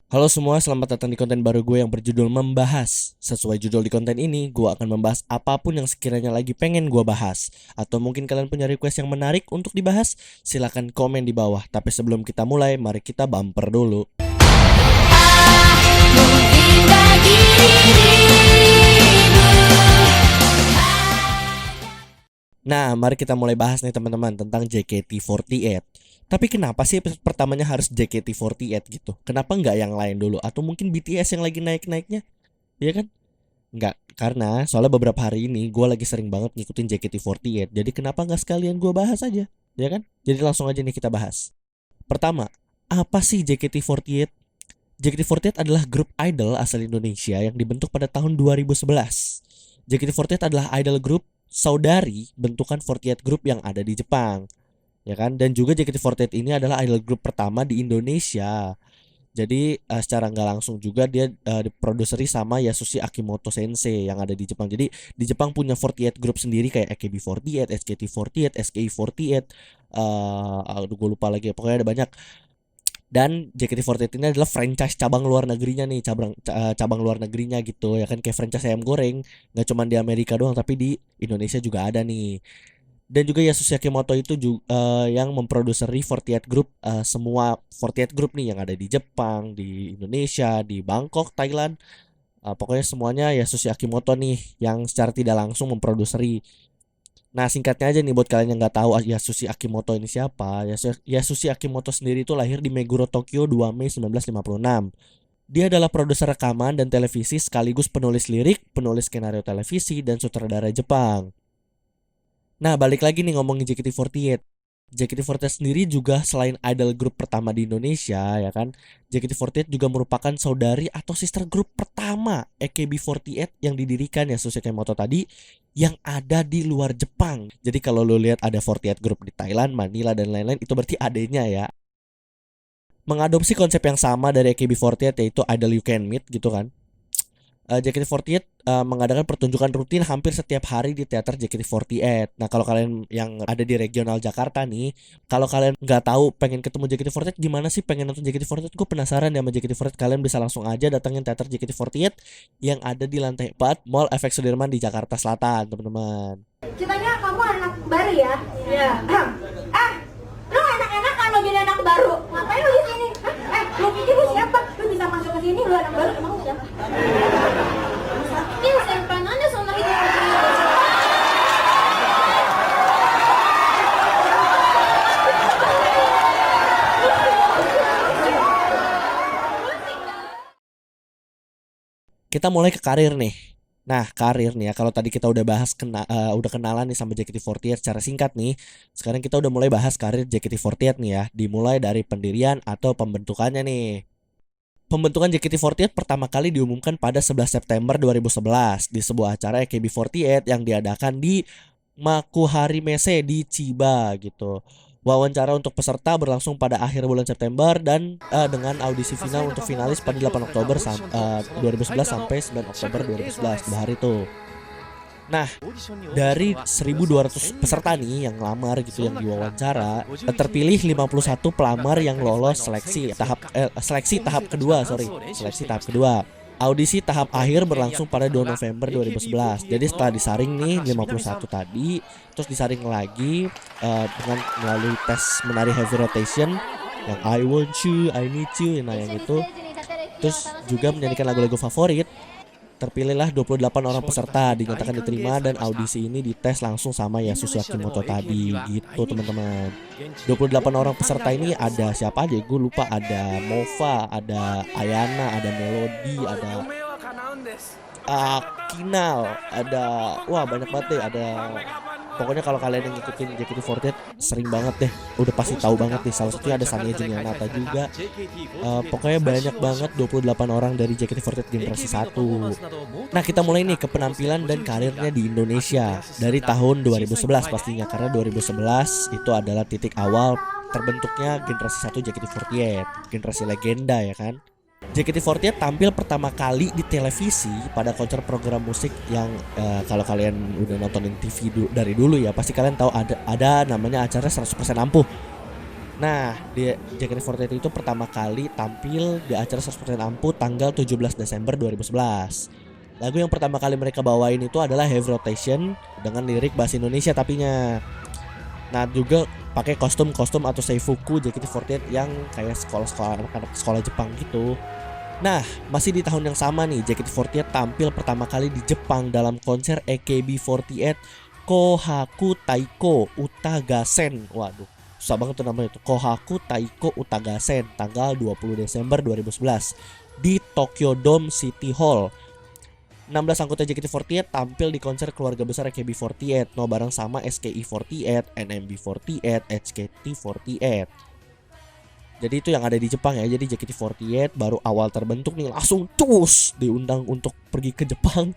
Halo semua, selamat datang di konten baru gue yang berjudul Membahas. Sesuai judul di konten ini, gue akan membahas apapun yang sekiranya lagi pengen gue bahas. Atau mungkin kalian punya request yang menarik untuk dibahas, silahkan komen di bawah. Tapi sebelum kita mulai, mari kita bumper dulu. Mungkin bagi dirimu. Nah, mari kita mulai bahas nih teman-teman tentang JKT48. Tapi kenapa sih episode pertamanya harus JKT48 gitu? Kenapa nggak yang lain dulu? Atau mungkin BTS yang lagi naik-naiknya? Iya kan? Nggak, karena soalnya beberapa hari ini gue lagi sering banget ngikutin JKT48. Jadi kenapa nggak sekalian gue bahas aja? Ya kan? Jadi langsung aja nih kita bahas. Pertama, apa sih JKT48? JKT48 adalah grup idol asal Indonesia yang dibentuk pada tahun 2011. JKT48 adalah idol grup saudari bentukan 48 Group yang ada di Jepang, ya kan? Dan juga JKT48 ini adalah idol grup pertama di Indonesia. Jadi secara nggak langsung juga dia diproduseri sama Yasushi Akimoto Sensei yang ada di Jepang. Jadi di Jepang punya 48 Group sendiri kayak AKB48, SKT48, SKI48, aduh gue lupa lagi. Pokoknya ada banyak. Dan JKT48 ini adalah franchise cabang luar negerinya nih, cabang luar negerinya gitu ya kan, kayak franchise ayam goreng, nggak cuma di Amerika doang tapi di Indonesia juga ada nih. Dan juga Yasushi Akimoto itu juga yang memproduseri 48 Group, semua 48 Group nih yang ada di Jepang, di Indonesia, di Bangkok, Thailand. Pokoknya semuanya Yasushi Akimoto nih yang secara tidak langsung memproduseri. Nah, singkatnya aja nih buat kalian yang nggak tahu Yasushi Akimoto ini siapa. Yasushi Akimoto sendiri itu lahir di Meguro, Tokyo 2 Mei 1956. Dia adalah produser rekaman dan televisi sekaligus penulis lirik, penulis skenario televisi, dan sutradara Jepang. Nah, balik lagi nih ngomongin JKT48. JKT48 sendiri juga selain idol grup pertama di Indonesia, ya kan, JKT48 juga merupakan saudari atau sister grup pertama AKB48 yang didirikan Yasushi Akimoto tadi yang ada di luar Jepang. Jadi kalau lo lihat ada 48 grup di Thailand, Manila, dan lain-lain, itu berarti adanya ya. Mengadopsi konsep yang sama dari AKB48 yaitu Idol You Can Meet gitu kan. JKT48 mengadakan pertunjukan rutin hampir setiap hari di teater JKT48. Nah, kalau kalian yang ada di regional Jakarta nih, kalau kalian nggak tahu pengen ketemu JKT48 gimana sih pengen nonton JKT48, gue penasaran ya sama JKT48. Kalian bisa langsung aja datengin teater JKT48 yang ada di lantai 4 Mall Efek Sudirman di Jakarta Selatan, teman-teman. Ceritanya kamu anak baru ya? Iya. Lu enak-enak kalau jadi anak baru. Ngapain lu di sini? Lu pikir lu siapa? Lu bisa masuk ke sini lu anak baru emang lu siapa? Sakit, senpan aja sama itu. Kita mulai ke karir nih. Nah, karir nih ya, kalau tadi kita udah bahas udah kenalan nih sama JKT48 secara singkat nih. Sekarang kita udah mulai bahas karir JKT48 nih ya, dimulai dari pendirian atau pembentukannya nih. Pembentukan JKT48 pertama kali diumumkan pada 11 September 2011 di sebuah acara AKB48 yang diadakan di Makuhari Messe di Chiba gitu. Wawancara untuk peserta berlangsung pada akhir bulan September dan dengan audisi final untuk finalis pada 8 Oktober 2011 sampai 9 Oktober 2011 dua hari itu. Nah, dari 1.200 peserta nih yang lamar gitu yang diwawancara, terpilih 51 pelamar yang lolos seleksi tahap kedua. Audisi tahap akhir berlangsung pada 2 November 2011. Jadi setelah disaring nih 51 tadi, terus disaring lagi dengan melalui tes menari heavy rotation yang I want you, I need you, nah yang itu. Terus juga menyanyikan lagu-lagu favorit. Terpilihlah 28 orang peserta dinyatakan diterima dan audisi ini dites langsung sama Yasushi Akimoto tadi gitu teman-teman. 28 orang peserta ini ada siapa aja? Gue lupa, ada Mova, ada Ayana, ada Melody, ada Kinal, ada banyak banget deh, ada pokoknya kalau kalian yang ngikutin JKT48 sering banget deh, udah pasti tahu banget nih. Salah satunya ada Sania Junianata juga. Pokoknya banyak banget 28 orang dari JKT48 generasi 1. Nah, kita mulai nih ke penampilan dan karirnya di Indonesia dari tahun 2011 pastinya, karena 2011 itu adalah titik awal terbentuknya generasi 1 JKT48, generasi legenda ya kan. JKT48 tampil pertama kali di televisi pada konser program musik yang kalau kalian udah nontonin TV dari dulu ya pasti kalian tahu ada namanya acara 100% Ampuh. Nah, JKT48 itu pertama kali tampil di acara 100% Ampu tanggal 17 Desember 2011. Lagu yang pertama kali mereka bawain itu adalah Heavy Rotation dengan lirik bahasa Indonesia tapinya. Nah, juga pakai kostum-kostum atau seifuku JKT48 yang kayak sekolah-sekolah anak-anak sekolah Jepang gitu. Nah, masih di tahun yang sama nih, JKT48 tampil pertama kali di Jepang dalam konser AKB48 Kohaku Taiko Utagasen. Waduh, susah banget tuh namanya tuh. Kohaku Taiko Utagasen tanggal 20 Desember 2011 di Tokyo Dome City Hall. 16 anggota JKT48 tampil di konser keluarga besar AKB48 bareng sama SKI48, NMB48, HKT48. Jadi itu yang ada di Jepang ya. Jadi JKT48 baru awal terbentuk nih langsung cus diundang untuk pergi ke Jepang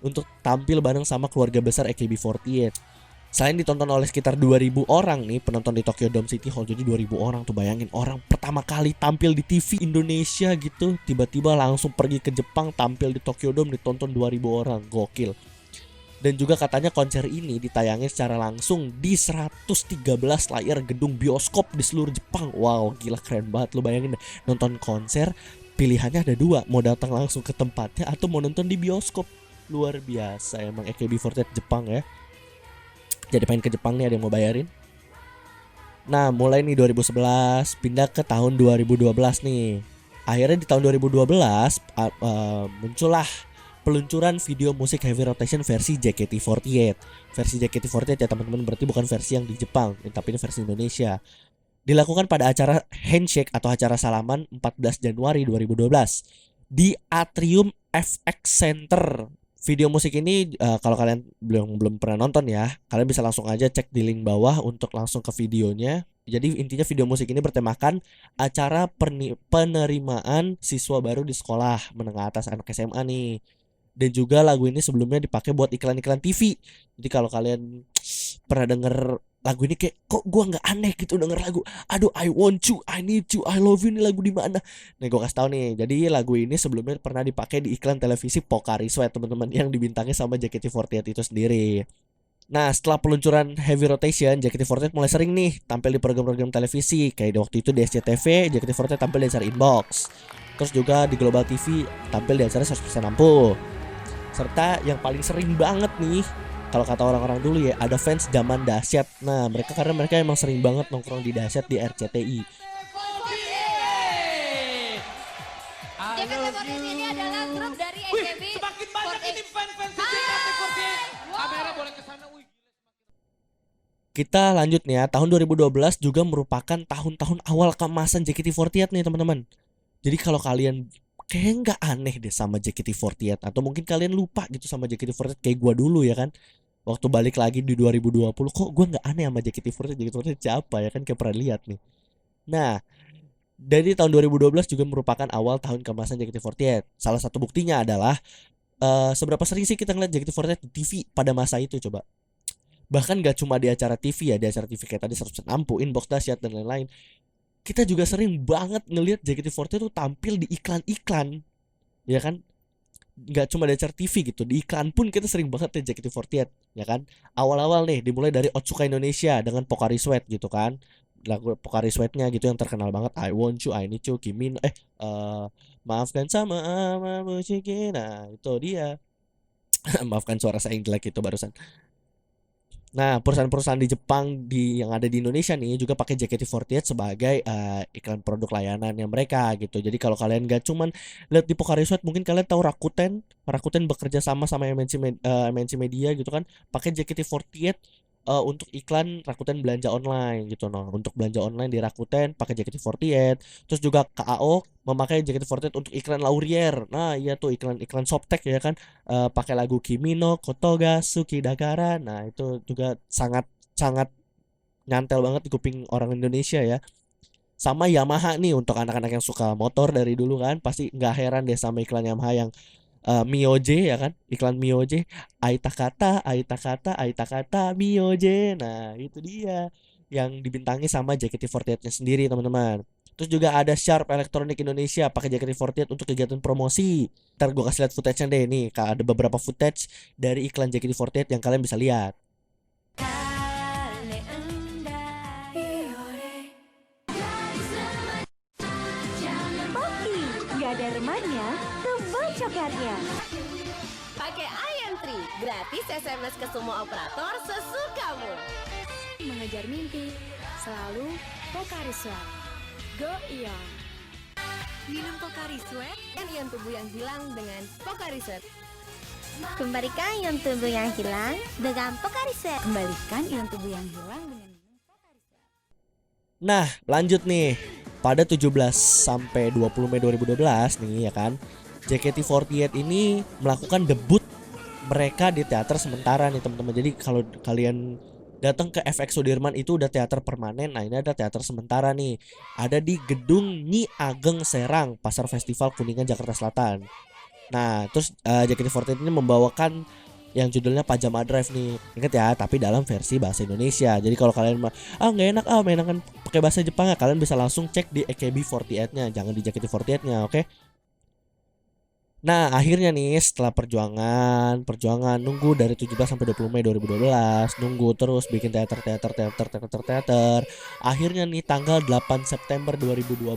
untuk tampil bareng sama keluarga besar AKB48. Selain ditonton oleh sekitar 2000 orang nih penonton di Tokyo Dome City Hall. Jadi 2000 orang tuh, bayangin, orang pertama kali tampil di TV Indonesia gitu, tiba-tiba langsung pergi ke Jepang tampil di Tokyo Dome ditonton 2000 orang. Gokil. Dan juga katanya konser ini ditayangin secara langsung di 113 layar gedung bioskop di seluruh Jepang. Wow, gila, keren banget. Lu bayangin deh, nonton konser pilihannya ada dua, mau datang langsung ke tempatnya atau mau nonton di bioskop. Luar biasa emang AKB48 Jepang ya. Jadi pengen ke Jepang nih, ada yang mau bayarin. Nah, mulai nih 2011 pindah ke tahun 2012 nih. Akhirnya di tahun 2012 muncullah peluncuran video musik Heavy Rotation versi JKT48. Versi JKT48 ya teman-teman, berarti bukan versi yang di Jepang, tapi ini versi Indonesia. Dilakukan pada acara Handshake atau acara salaman 14 Januari 2012 di Atrium FX Center. Video musik ini kalau kalian belum pernah nonton ya, kalian bisa langsung aja cek di link bawah untuk langsung ke videonya. Jadi intinya video musik ini bertemakan acara penerimaan siswa baru di sekolah menengah atas anak SMA nih. Dan juga lagu ini sebelumnya dipakai buat iklan-iklan TV. Jadi kalau kalian pernah denger lagu ini kayak kok gua nggak aneh gitu denger lagu, aduh I want you, I need you, I love you, ini lagu di mana? Nih gue kasih tahu nih, jadi lagu ini sebelumnya pernah dipakai di iklan televisi Pocari Sweat teman-teman, yang dibintangi sama JKT48 itu sendiri. Nah, setelah peluncuran Heavy Rotation, JKT48 mulai sering nih tampil di program-program televisi. Kayak waktu itu di SCTV, JKT48 tampil di acara Inbox. Terus juga di Global TV tampil di acara 100% Ampuh. Serta yang paling sering banget nih, kalau kata orang-orang dulu ya, ada fans zaman dahsyat. Nah, karena mereka emang sering banget nongkrong di dahsyat di RCTI. JKT48 ini adalah grup dari AKB. Semakin banyak ini fans-fans JKT48. Kamera boleh ke sana. Kita lanjut nih ya, tahun 2012 juga merupakan tahun-tahun awal keemasan JKT48 nih teman-teman. Jadi kalau kalian kayak nggak aneh deh sama JKT48, atau mungkin kalian lupa gitu sama JKT48 kayak gua dulu ya kan, waktu balik lagi di 2020 kok gua nggak aneh sama JKT48 siapa ya kan, kayak pernah lihat nih. Nah, dari tahun 2012 juga merupakan awal tahun keemasan JKT48. Salah satu buktinya adalah seberapa sering sih kita ngeliat JKT48 di TV pada masa itu coba. Bahkan gak cuma di acara TV ya, di acara TV kayak tadi 100% Ampuh, Inbox Dahsyat dan lain-lain. Kita juga sering banget ngelihat JKT48 tuh tampil di iklan-iklan, ya kan? Gak cuma di acara TV gitu, di iklan pun kita sering banget ya JKT48, ya kan? Awal-awal nih dimulai dari Otsuka Indonesia dengan Pocari Sweat gitu kan, lagu Pocari Sweatnya gitu yang terkenal banget, I Want You, I Need You, Kimi no maafkan sama Mushiki. Nah itu dia. Maafkan suara saya yang jelek itu barusan. Nah, perusahaan-perusahaan di Jepang yang ada di Indonesia nih juga pakai JKT48 sebagai iklan produk layanannya mereka gitu. Jadi kalau kalian gak cuman lihat di Pocari Sweat, mungkin kalian tahu Rakuten bekerja sama MNC Media gitu kan, pakai JKT48 untuk iklan Rakuten belanja online gitu. Nah, untuk belanja online di Rakuten pakai JKT48. Terus juga KAO memakai JKT48 untuk iklan Laurier. Nah, iya tuh iklan Softtek ya kan, pakai lagu Kimi no Kotoga Suki Dagara. Nah, itu juga sangat nyantel banget di kuping orang Indonesia ya. Sama Yamaha nih, untuk anak-anak yang suka motor dari dulu kan, pasti nggak heran deh sama iklan Yamaha yang Mioje ya kan, iklan Mioje, Aita kata Mioje. Nah itu dia yang dibintangi sama JKT48 nya sendiri teman-teman. Terus juga ada Sharp Electronic Indonesia pakai JKT48 untuk kegiatan promosi. Ntar gue kasih lihat footage-nya deh nih, ada beberapa footage dari iklan JKT48 yang kalian bisa lihat. Mahalnya, tebal coklatnya. Pakai IM3, gratis SMS ke semua operator sesukamu. Mengejar mimpi, selalu Pocari Sweat. Go Ion. Minum Pocari Sweat. Ion tubuh yang hilang dengan Pocari Sweat. Kembalikan ion tubuh yang hilang dengan Pocari Sweat. Kembalikan ion tubuh yang hilang dengan minum Pocari Sweat. Nah, lanjut nih. Pada 17 sampai 20 Mei 2012 nih ya kan, JKT48 ini melakukan debut mereka di teater sementara nih teman-teman. Jadi kalau kalian datang ke FX Sudirman itu udah teater permanen. Nah, ini ada teater sementara nih. Ada di Gedung Nyi Ageng Serang, Pasar Festival Kuningan, Jakarta Selatan. Nah, terus JKT48 ini membawakan yang judulnya Pajama Drive nih. Ingat ya, tapi dalam versi bahasa Indonesia. Jadi kalau kalian nggak enak mainan pakai bahasa Jepang ya, kalian bisa langsung cek di AKB48-nya, jangan di JKT48-nya, oke? Nah, akhirnya nih setelah perjuangan nunggu dari 17 sampai 20 Mei 2012, nunggu terus bikin teater. Akhirnya nih tanggal 8 September 2012,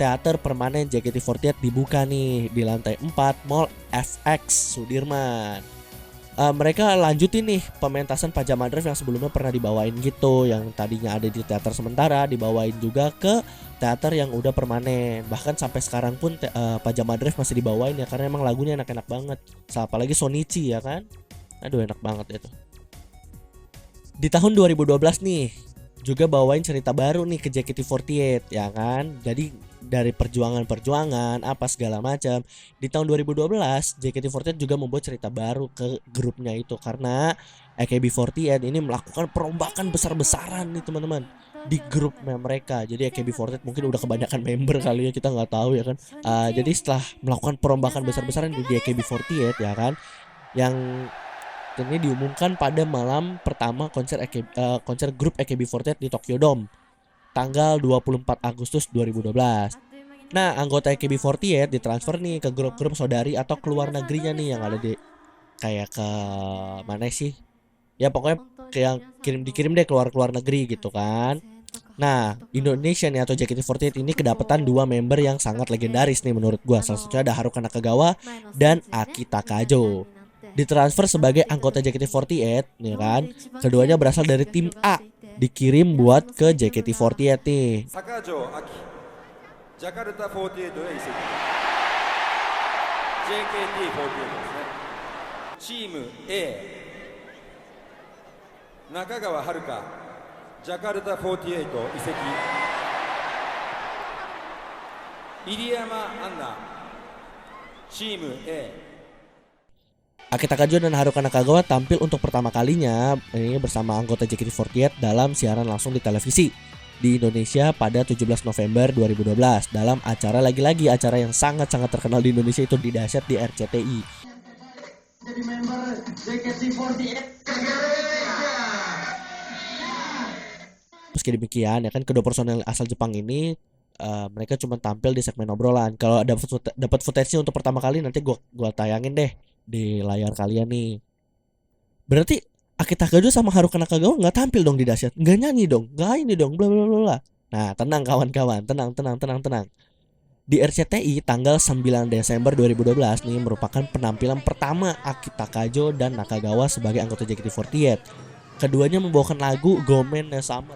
teater permanen JKT48 dibuka nih di lantai 4 Mall FX Sudirman. Mereka lanjutin nih pementasan Pajama Drive yang sebelumnya pernah dibawain gitu, yang tadinya ada di teater sementara dibawain juga ke teater yang udah permanen. Bahkan sampai sekarang pun Pajama Drive masih dibawain ya, karena emang lagunya enak-enak banget. Apalagi Sonichi ya kan, aduh enak banget itu. Di tahun 2012 nih juga bawain cerita baru nih ke JKT48 ya kan. Jadi dari perjuangan apa segala macam, di tahun 2012 JKT48 juga membuat cerita baru ke grupnya itu, karena AKB48 ini melakukan perombakan besar-besaran nih teman-teman di grupnya mereka. Jadi AKB48 mungkin udah kebanyakan member kali ya, kita nggak tahu ya kan. Jadi setelah melakukan perombakan besar-besaran di AKB48 ya kan, yang ini diumumkan pada malam pertama konser grup AKB48 di Tokyo Dome tanggal 24 Agustus 2012. Nah, anggota AKB48 ditransfer nih ke grup-grup saudari atau keluar negerinya nih, yang ada di kayak ke mana sih? Ya pokoknya yang dikirim deh keluar negeri gitu kan. Nah, Indonesia nih atau JKT48 ini kedapatan 2 member yang sangat legendaris nih menurut gua. Salah satunya ada Haruka Nakagawa dan Akita Kajo. Ditransfer sebagai anggota JKT48 nih kan. Keduanya berasal dari tim A, dikirim buat ke JKT48 nih. Sakajo Aki, Jakarta 48 へ移籍。JKT48 ですね。チーム A、中川遥、ジャカルタ48移籍。入山アンナ、チーム A。Akita Kajo dan Haruka Nakagawa tampil untuk pertama kalinya ini bersama anggota JKT48 dalam siaran langsung di televisi di Indonesia pada 17 November 2012 dalam lagi-lagi acara yang sangat-sangat terkenal di Indonesia, itu di Dahsyat di RCTI. Jadi member JKT48 Meski demikian ya kan, kedua personel asal Jepang ini mereka cuma tampil di segmen obrolan. Kalau dapat footage-nya untuk pertama kali nanti gua tayangin deh di layar kalian nih. Berarti Akita Kajo sama Haruka Nakagawa nggak tampil dong di Dahsyat, nggak nyanyi dong, nggak ini dong, bla bla bla. Nah, tenang kawan-kawan, tenang. Di RCTI tanggal 9 Desember 2012 nih merupakan penampilan pertama Akita Kajo dan Nakagawa sebagai anggota JKT48. Keduanya membawakan lagu Gomen no Summer.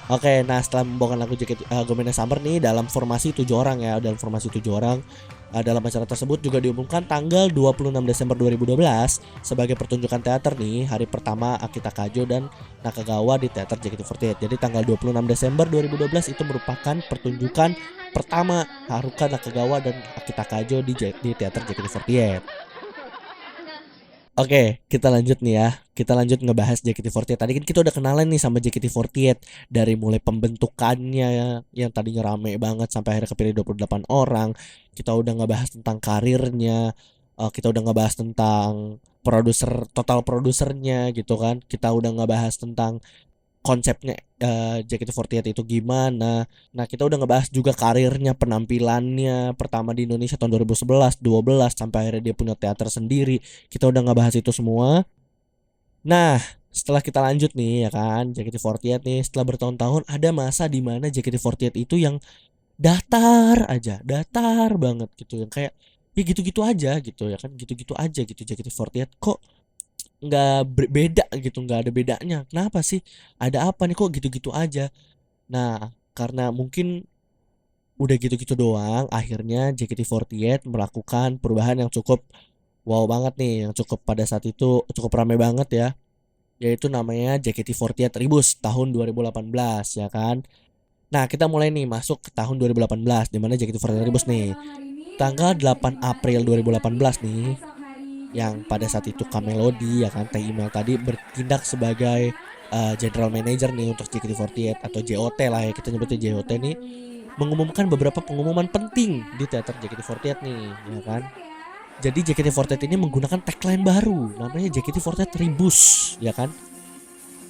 Oke, nah setelah membawakan lagu Gomen no Summer nih dalam formasi 7 orang ya, dalam acara tersebut juga diumumkan tanggal 26 Desember 2012 sebagai pertunjukan teater nih, hari pertama Akita Kajo dan Nakagawa di teater JKT48. Jadi tanggal 26 Desember 2012 itu merupakan pertunjukan pertama Haruka Nakagawa dan Akita Kajo di teater JKT48. Oke, kita lanjut nih ya. Kita lanjut ngebahas JKT48. Tadi kan kita udah kenalan nih sama JKT48 dari mulai pembentukannya yang tadinya rame banget sampai akhirnya kepilih 28 orang. Kita udah ngebahas tentang karirnya, kita udah ngebahas tentang total produsernya gitu kan. Kita udah ngebahas tentang konsepnya JKT48 itu gimana. Nah, kita udah ngebahas juga karirnya, penampilannya pertama di Indonesia tahun 2011, 12 sampai akhirnya dia punya teater sendiri. Kita udah ngebahas itu semua. Nah, setelah kita lanjut nih ya kan, JKT48 nih setelah bertahun-tahun ada masa di mana JKT48 itu yang datar aja, datar banget gitu, yang kayak ya gitu-gitu aja gitu ya kan, gitu-gitu aja gitu. JKT48 kok nggak beda gitu, nggak ada bedanya. Kenapa sih? Ada apa nih kok gitu-gitu aja? Nah, karena mungkin udah gitu-gitu doang, akhirnya JKT48 melakukan perubahan yang cukup wow banget nih, yang cukup pada saat itu cukup rame banget ya, yaitu namanya JKT48 Tribus tahun 2018 ya kan. Nah, kita mulai nih masuk ke tahun 2018 di mana JKT48 Tribus nih tanggal 8 April 2018 nih, yang pada saat itu Kamelody ya kan, Teh Email tadi bertindak sebagai general manager nih untuk JKT48 atau JOT lah ya, kita nyebutnya JOT nih, mengumumkan beberapa pengumuman penting di teater JKT48 nih ya kan. Jadi JKT48 ini menggunakan tagline baru namanya JKT48 Tribus ya kan,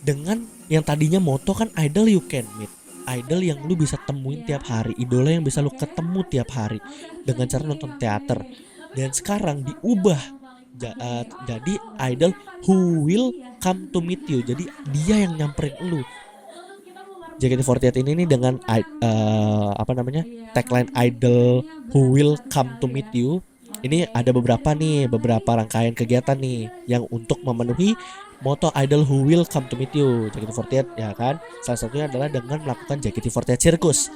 dengan yang tadinya moto kan idol you can meet, idol yang lu bisa temuin tiap hari, idola yang bisa lu ketemu tiap hari dengan cara nonton teater. Dan sekarang diubah jadi idol who will come to meet you, jadi dia yang nyamperin lu. JKT48 ini nih dengan tagline idol who will come to meet you ini ada beberapa rangkaian kegiatan nih yang untuk memenuhi moto idol who will come to meet you JKT48 ya kan. Salah satunya adalah dengan melakukan JKT48 Circus.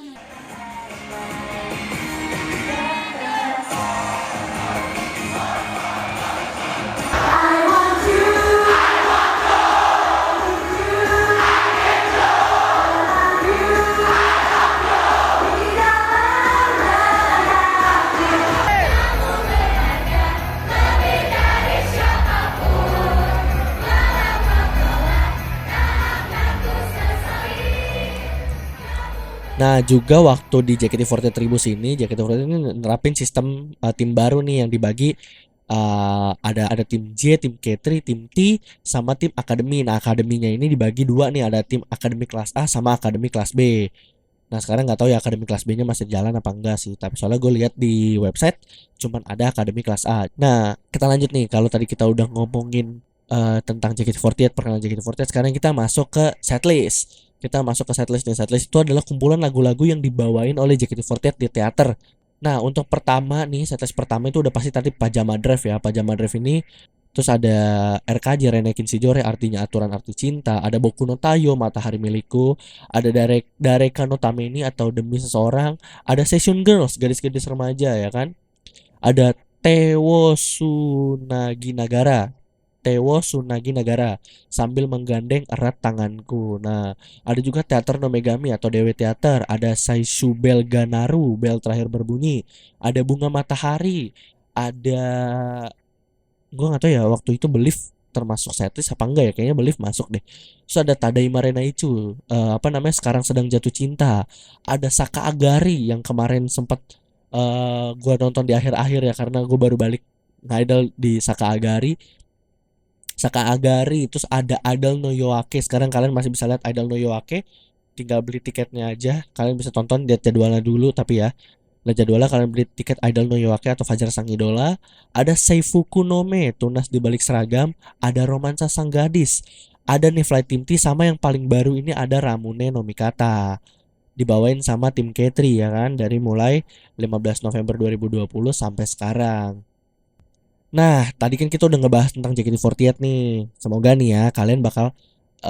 Nah, juga waktu di JKT48 Tribus ini, JKT48 ini nerapin sistem tim baru nih yang dibagi ada tim J, tim K3, tim T, sama tim akademi. Nah, akademinya ini dibagi dua nih, ada tim akademi kelas A sama akademi kelas B. Nah, sekarang nggak tahu ya akademi kelas B-nya masih jalan apa enggak sih. Tapi soalnya gue lihat di website cuman ada akademi kelas A. Nah, kita lanjut nih. Kalau tadi kita udah ngomongin tentang JKT48, perkenalan JKT48, sekarang kita masuk ke setlist. Kita masuk ke setlist nih. Setlist itu adalah kumpulan lagu-lagu yang dibawain oleh JKT48 di teater. Nah, untuk pertama nih, setlist pertama itu udah pasti tadi Pajama Drive ya. Pajama Drive ini terus ada RKJ Renekin Sijore artinya aturan arti cinta, ada Boku no Tayo Matahari Milikku, ada Dareka no Tameni atau Demi Seseorang, ada Session Girls gadis-gadis remaja ya kan. Ada Tewo Sunagi Nagara sambil menggandeng erat tanganku. Nah, ada juga Teater no Megami atau Dewe Teater, ada Saishu Bel Ganaru, bel terakhir berbunyi, ada Bunga Matahari, ada gue nggak tahu ya waktu itu Belief termasuk setlist apa enggak ya, kayaknya Belief masuk deh. Terus ada Tadaima Renaichu, sekarang sedang jatuh cinta, ada Saka Agari yang kemarin sempat gue nonton di akhir-akhir ya karena gue baru balik ngidol di Saka Agari. Terus ada Idol no Yoake. Sekarang kalian masih bisa lihat Idol no Yoake, tinggal beli tiketnya aja. Kalian bisa tonton, lihat jadwalnya dulu. Tapi ya, lihat jadwalnya, kalian beli tiket Idol no Yoake atau Fajar Sang Idola. Ada Seifuku no Me, Tunas di Balik Seragam. Ada Romansa Sang Gadis, ada nih Flight Team T, sama yang paling baru ini ada Ramune no Mikata, dibawain sama tim K3 ya kan, dari mulai 15 November 2020 sampai sekarang. Nah, tadi kan kita udah ngebahas tentang JKT48 nih. Semoga nih ya kalian bakal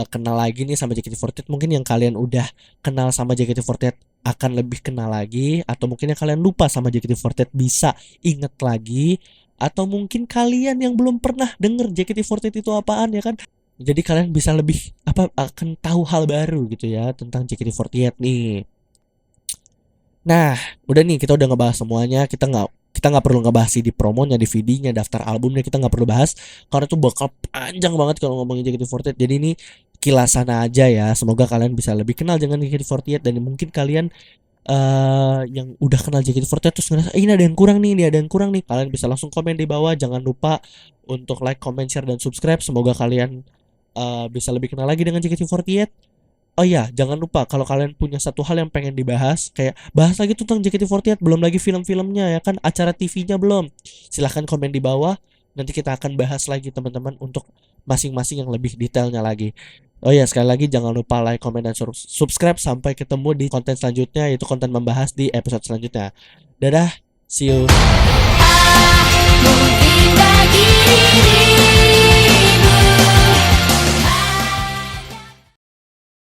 kenal lagi nih sama JKT48. Mungkin yang kalian udah kenal sama JKT48 akan lebih kenal lagi, atau mungkin yang kalian lupa sama JKT48 bisa inget lagi, atau mungkin kalian yang belum pernah denger JKT48 itu apaan ya kan. Jadi kalian bisa lebih akan tahu hal baru gitu ya tentang JKT48 nih. Nah, udah nih kita udah ngebahas semuanya. Kita nggak perlu ngebahas CD promonya, DVD-nya, daftar albumnya, kita nggak perlu bahas karena itu bakal panjang banget kalau ngomongin JKT48. Jadi ini kilasan aja ya. Semoga kalian bisa lebih kenal dengan JKT48, dan mungkin kalian yang udah kenal JKT48 terus ngerasa ini ada yang kurang nih, kalian bisa langsung komen di bawah. Jangan lupa untuk like, comment, share, dan subscribe. Semoga kalian bisa lebih kenal lagi dengan JKT48. Oh iya, jangan lupa kalau kalian punya satu hal yang pengen dibahas, kayak bahas lagi tentang JKT48, belum lagi film-filmnya ya kan, acara TV-nya belum. Silahkan komen di bawah, nanti kita akan bahas lagi teman-teman untuk masing-masing yang lebih detailnya lagi. Oh ya, sekali lagi jangan lupa like, komen, dan subscribe. Sampai ketemu di konten selanjutnya, yaitu konten membahas di episode selanjutnya. Dadah, see you.